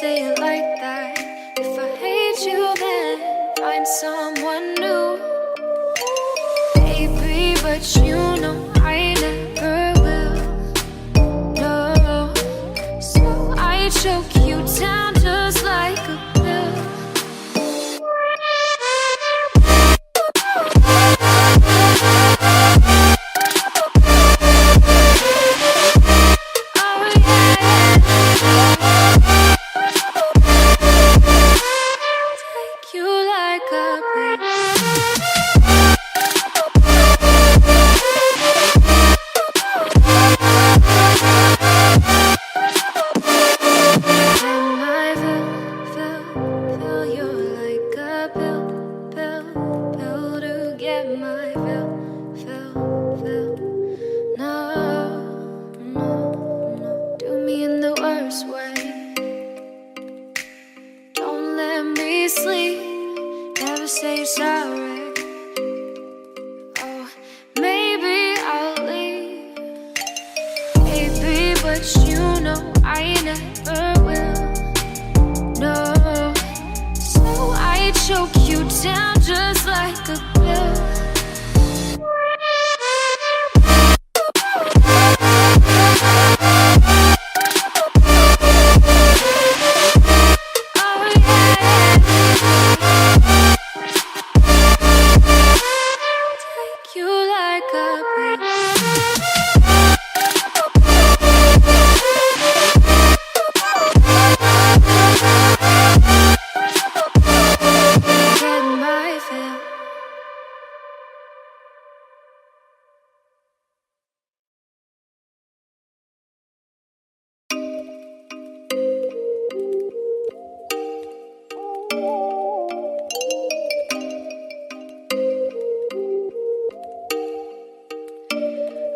say it like that. If I hate you, then find someone new. Baby, but you know I never will. No, so I choke you down just like a pill.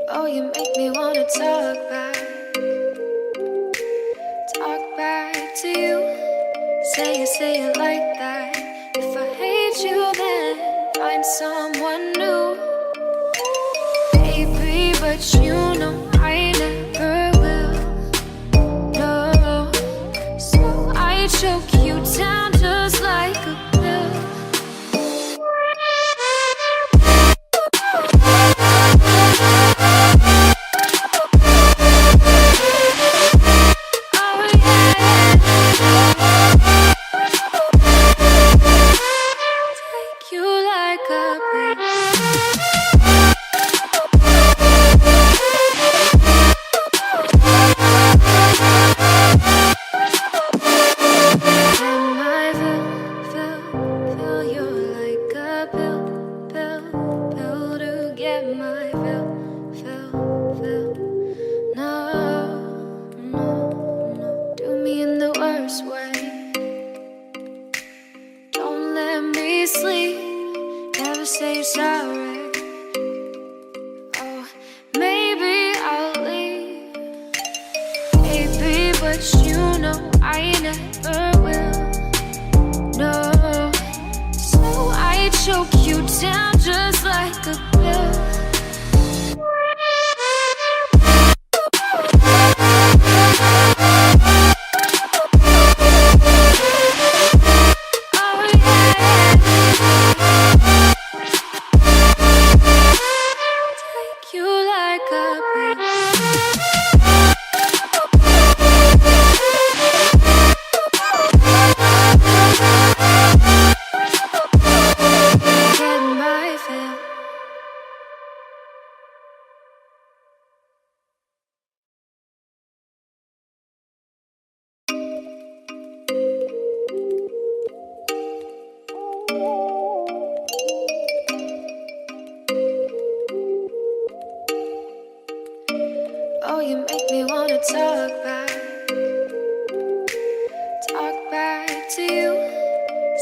Oh, you make me wanna talk back to you. Say it like that. If I hate you, then find someone new. Baby, but you know I never will. No, so I choke you down just like a pill. Oh, you make me wanna talk back to you.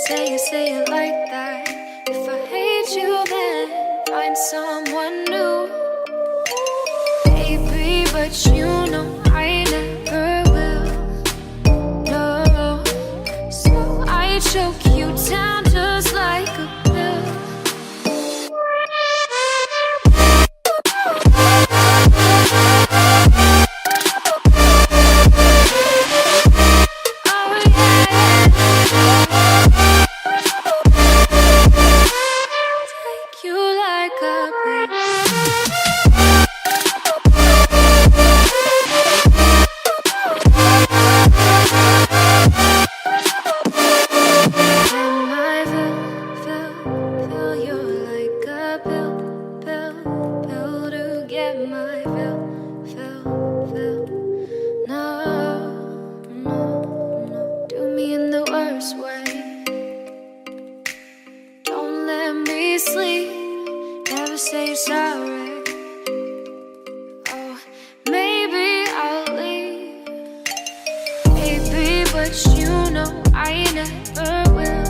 Say it like that. If I hate you, then find someone new. Baby, but you know I never will. No, so I choke you down just like a pill. but you know I never will.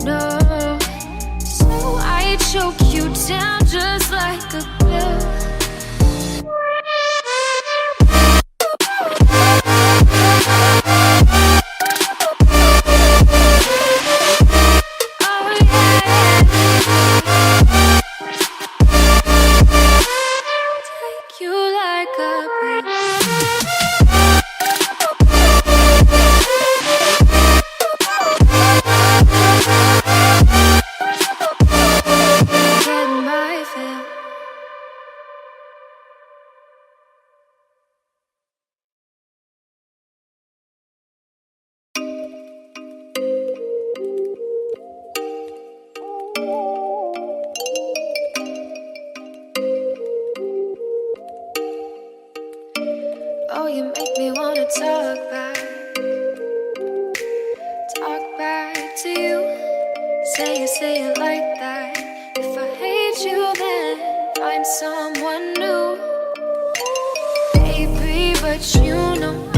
No, so I choke you down just like a pill. Oh, you make me wanna talk back to you. Say it like that. If I hate you, then find someone new. Baby, but you know